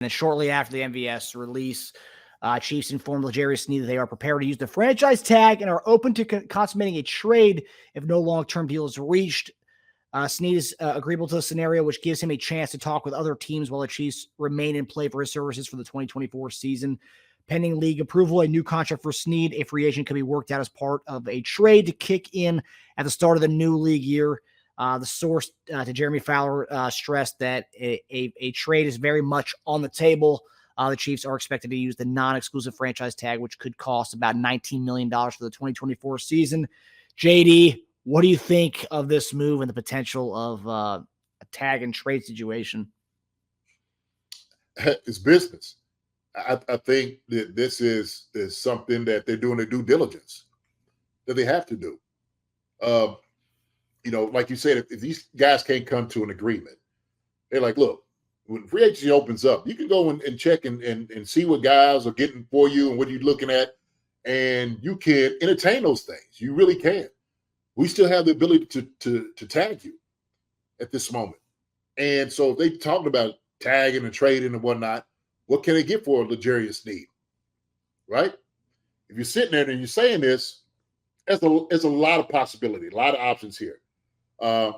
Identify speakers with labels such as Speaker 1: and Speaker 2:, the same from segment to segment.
Speaker 1: then shortly after the MVS release, Chiefs informed L'Jarius Sneed that they are prepared to use the franchise tag and are open to consummating a trade if no long-term deal is reached. Sneed is agreeable to the scenario, which gives him a chance to talk with other teams while the Chiefs remain in play for his services for the 2024 season. Pending league approval, a new contract for Sneed, a free agent, can be worked out as part of a trade to kick in at the start of the new league year. The source to Jeremy Fowler stressed that a trade is very much on the table. The Chiefs are expected to use the non-exclusive franchise tag, which could cost about $19 million for the 2024 season. JD, what do you think of this move and the potential of a tag and trade situation?
Speaker 2: It's business. I think that this is something that they're doing their due diligence that they have to do. Like you said, if these guys can't come to an agreement, they're like, look, when free agency opens up, you can go and check and see what guys are getting for you and what you're looking at, and you can entertain those things. You really can. We still have the ability to tag you at this moment. And so if they talked about tagging and trading and whatnot, what can they get for L'Jarius Sneed, right? If you're sitting there and you're saying this, there's a lot of possibility, a lot of options here. And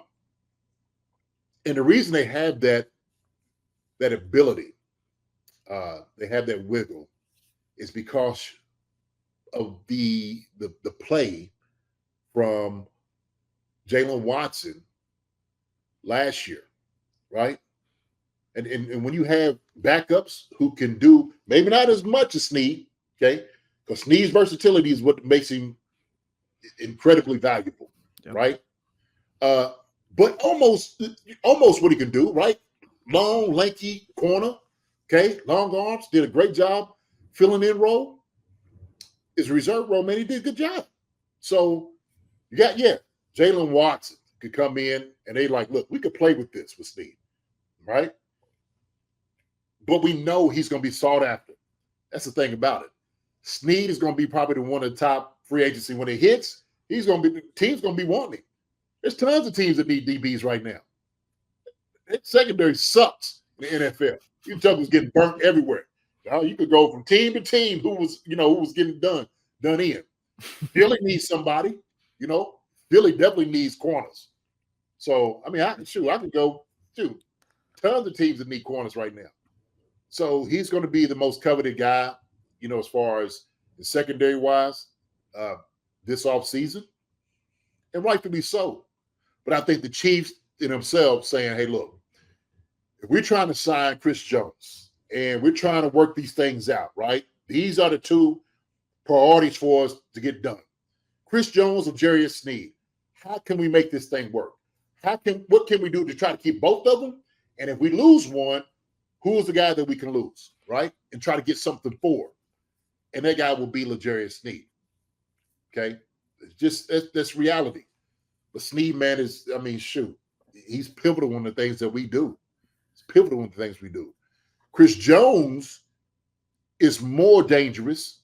Speaker 2: the reason they have that ability, they have that wiggle, is because of the play from Jalen Watson last year, right? And when you have backups who can do maybe not as much as Sneed, okay, because Sneed's versatility is what makes him incredibly valuable, yep. Right? But almost what he can do, right? Long, lanky corner, okay, long arms, did a great job filling in role. His reserve role, man, he did a good job. So you got, Jalen Watson could come in and they like, look, we could play with this with Sneed, right? But we know he's going to be sought after. That's the thing about it. Sneed is going to be probably one of the top free agency when it hits. Team's going to be wanting him. There's tons of teams that need DBs right now. That secondary sucks in the NFL. You tell was getting burnt everywhere. You could go from team to team who was getting done in. Philly needs somebody, Philly definitely needs corners. So, I mean, I can go to tons of teams that need corners right now. So he's going to be the most coveted guy, as far as the secondary wise, this offseason, and rightfully so. But I think the Chiefs in themselves saying, hey, look, if we're trying to sign Chris Jones and we're trying to work these things out, right? These are the two priorities for us to get done. Chris Jones or L'Jarius Sneed. How can we make this thing work? What can we do to try to keep both of them? And if we lose one, who's the guy that we can lose, right? And try to get something for. And that guy will be L'Jarius Sneed. Okay? It's just that's reality. But Sneed, man, he's pivotal in the things that we do. It's pivotal in the things we do. Chris Jones is more dangerous,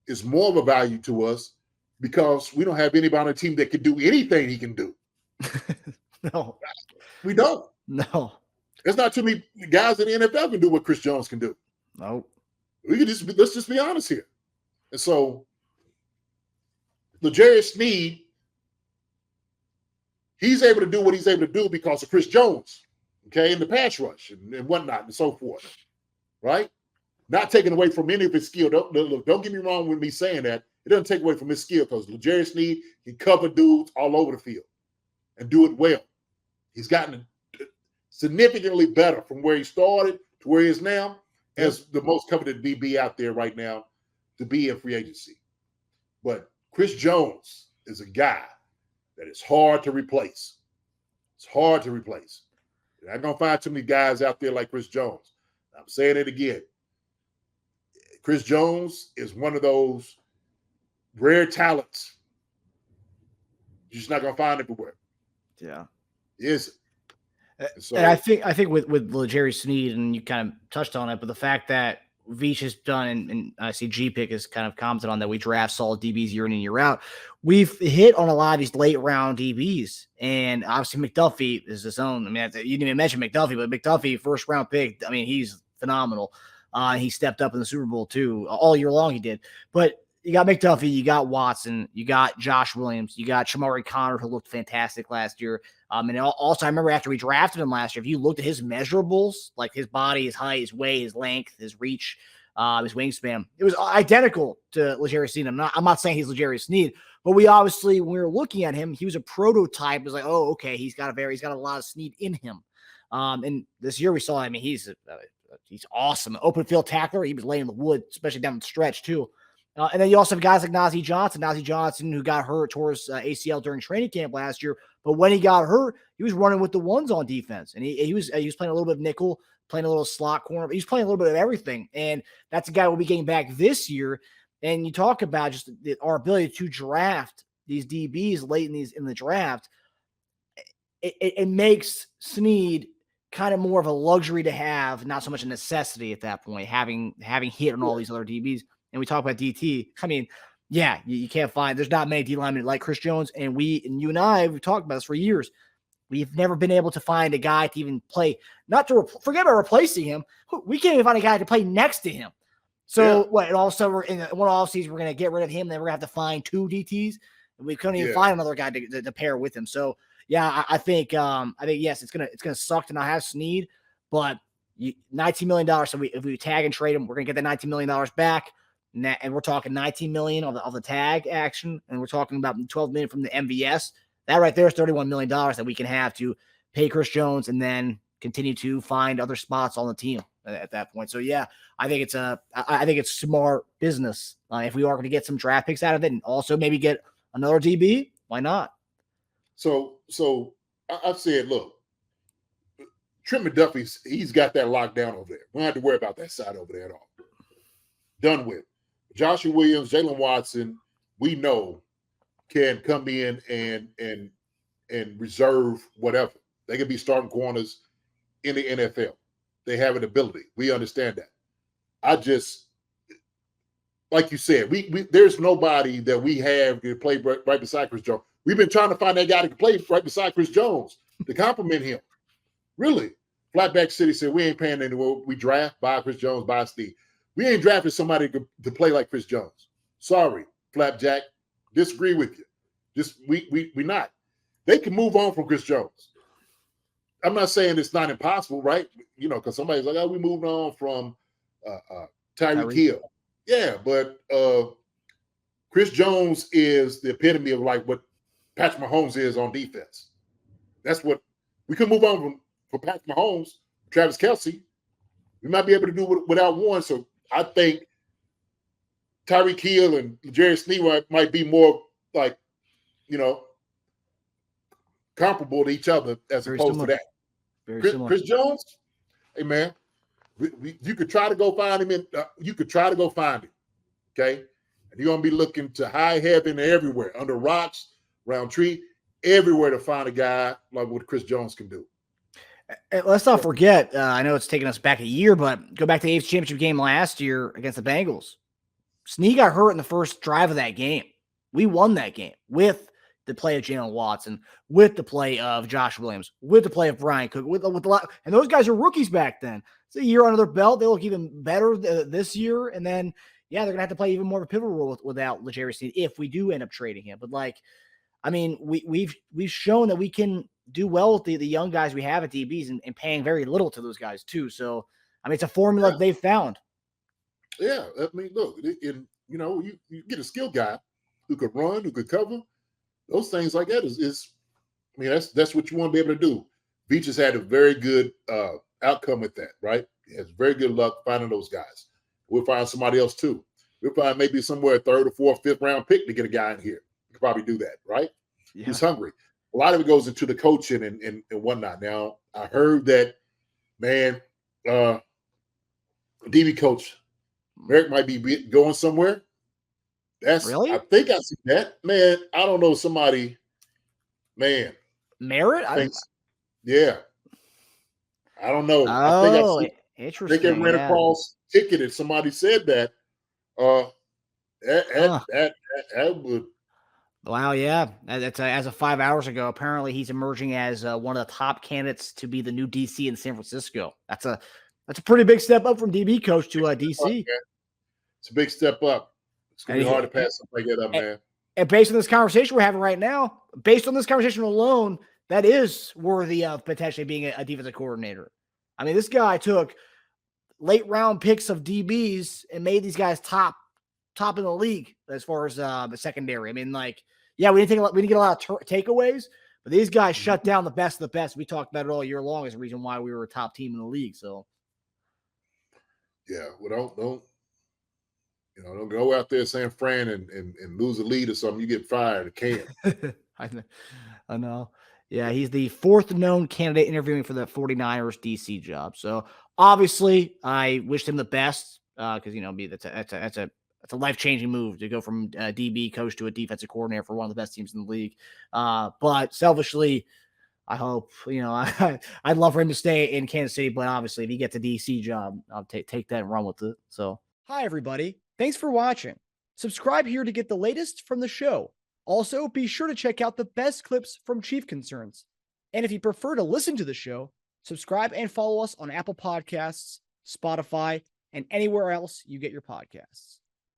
Speaker 2: is more of a value to us because we don't have anybody on the team that can do anything he can do.
Speaker 1: No.
Speaker 2: We don't.
Speaker 1: No.
Speaker 2: There's not too many guys in the NFL can do what Chris Jones can do.
Speaker 1: No.
Speaker 2: Let's just be honest here. And so L'Jarius Sneed, he's able to do what he's able to do because of Chris Jones, okay, in the pass rush and whatnot and so forth, right? Not taking away from any of his skill. Don't get me wrong with me saying that. It doesn't take away from his skill because L'Jarius Sneed can cover dudes all over the field and do it well. He's gotten significantly better from where he started to where he is now as the most coveted DB out there right now to be in free agency. But Chris Jones is a guy that is hard to replace. It's hard to replace. You're not going to find too many guys out there like Chris Jones. I'm saying it again. Chris Jones is one of those rare talents you're just not going to find everywhere.
Speaker 1: Yeah.
Speaker 2: Is it? So,
Speaker 1: and I think with L'Jarius Sneed, and you kind of touched on it, but the fact that Veach has done, and I see GPIC has kind of commented on that, we draft solid DBs year in and year out. We've hit on a lot of these late round DBs, and obviously McDuffie is his own. I mean, you didn't even mention McDuffie, but McDuffie, first round pick. I mean, he's phenomenal. He stepped up in the Super Bowl too, all year long he did. But you got McDuffie, you got Watson, you got Josh Williams, you got Shamari Connor, who looked fantastic last year. And also, I remember after we drafted him last year, if you looked at his measurables, like his body, his height, his weight, his length, his reach, his wingspan, it was identical to L'Jarius Sneed. I'm not saying he's L'Jarius Sneed, but we obviously, when we were looking at him, he was a prototype. It was like, oh, okay, he's got a lot of Sneed in him. And this year we saw, I mean, he's awesome. Open field tackler. He was laying the wood, especially down the stretch too. And then you also have guys like Najee Johnson, who got hurt towards ACL during training camp last year. But when he got hurt, he was running with the ones on defense, and he was playing a little bit of nickel, playing a little slot corner. He's playing a little bit of everything, and that's a guy we'll be getting back this year. And you talk about just our ability to draft these DBs late in the draft. It makes Sneed kind of more of a luxury to have, not so much a necessity at that point, having hit on all these other DBs. And we talk about DT. I mean, yeah, you can't find, there's not many D linemen like Chris Jones. And you and I, we've talked about this for years. We've never been able to find a guy to even play, not to forget about replacing him. We can't even find a guy to play next to him. So what? And also, we're in one offseason, we're going to get rid of him. Then we're going to have to find 2 DTs. And we couldn't even find another guy to pair with him. So, yeah, I think yes, it's gonna suck to not have Sneed, but $19 million. So if we tag and trade him, we're gonna get that $19 million back. And we're talking $19 million of the tag action, and we're talking about $12 million from the MVS. That right there is $31 million that we can have to pay Chris Jones and then continue to find other spots on the team at that point. So yeah, I think it's smart business. If we are going to get some draft picks out of it, and also maybe get another DB, why not?
Speaker 2: So I've said, look, Trent McDuffie, he's got that locked down over there. We don't have to worry about that side over there at all. Done with. Joshua Williams, Jalen Watson, we know can come in and reserve whatever. They can be starting corners in the NFL. They have an ability. We understand that. I just, like you said, we there's nobody that we have to play right beside Chris Jones. We've been trying to find that guy to play right beside Chris Jones to compliment him. Really. Flatback City said, we ain't paying anywhere. We draft, buy Chris Jones, buy Steve. We ain't drafting somebody to play like Chris Jones. Sorry, Flapjack. Disagree with you. Just we not. They can move on from Chris Jones. I'm not saying it's not impossible, right? You know, because somebody's like, oh, we moved on from Tyreek Hill. Yeah, but Chris Jones is the epitome of like what Patrick Mahomes is on defense. That's what we could move on from Patrick Mahomes, Travis Kelce. We might be able to do without one. So I think Tyreek Hill and L'Jarius Sneed might be more like, you know, comparable to each other as
Speaker 1: Very
Speaker 2: opposed
Speaker 1: similar.
Speaker 2: to that. Chris Jones, hey man, you could try to go find him. Okay, and you're gonna be looking to high heaven everywhere, under rocks, around tree, everywhere to find a guy like what Chris Jones can do.
Speaker 1: Let's not forget, I know it's taken us back a year, but go back to the AFC Championship game last year against the Bengals. Sneed got hurt in the first drive of that game. We won that game with the play of Jalen Watson, with the play of Josh Williams, with the play of Brian Cook, with a lot. And those guys are rookies back then. It's a year under their belt. They look even better this year. And then, yeah, they're going to have to play even more of a pivotal role without L'Jarius Sneed if we do end up trading him. But, like, I mean, we've shown that we can do well with the young guys we have at DBs and paying very little to those guys too. So, I mean, it's a formula they've found.
Speaker 2: Yeah, I mean, look, you get a skilled guy who could run, who could cover. Those things like that is I mean, that's what you want to be able to do. Veach has had a very good outcome with that, right? He has very good luck finding those guys. We'll find somebody else too. We'll find maybe somewhere a 3rd or 4th, 5th round pick to get a guy in here. You could probably do that, right? Yeah. He's hungry. A lot of it goes into the coaching and whatnot. Now, I heard that, man, DB coach Merrick might be going somewhere. That's really? I think I see that. Man, I don't know. Somebody, man.
Speaker 1: Merritt?
Speaker 2: Yeah. I don't know.
Speaker 1: Oh, interesting.
Speaker 2: I think I ran across a ticket and somebody said that. That would.
Speaker 1: Wow, yeah. That's as of 5 hours ago. Apparently, he's emerging as one of the top candidates to be the new DC in San Francisco. That's That's a pretty big step up from DB coach to DC.
Speaker 2: It's a big step up. It's going to be hard to pass something like that up, man.
Speaker 1: And based on this conversation we're having right now, based on this conversation alone, that is worthy of potentially being a defensive coordinator. I mean, this guy took late round picks of DBs and made these guys top in the league as far as the secondary. I mean, like, yeah, we didn't get a lot of takeaways, but these guys shut down the best of the best. We talked about it all year long as a reason why we were a top team in the league. So,
Speaker 2: yeah, well, don't go out there San Fran and lose a lead or something. You get fired. It can't.
Speaker 1: I know. Yeah, he's the fourth known candidate interviewing for the 49ers DC job. So obviously, I wished him the best because that's a life-changing move to go from a DB coach to a defensive coordinator for one of the best teams in the league. But selfishly, I hope I'd love for him to stay in Kansas City. But obviously, if he gets a DC job, I'll take that and run with it. So, hi everybody, thanks for watching. Subscribe here to get the latest from the show. Also, be sure to check out the best clips from Chief Concerns. And if you prefer to listen to the show, subscribe and follow us on Apple Podcasts, Spotify, and anywhere else you get your podcasts.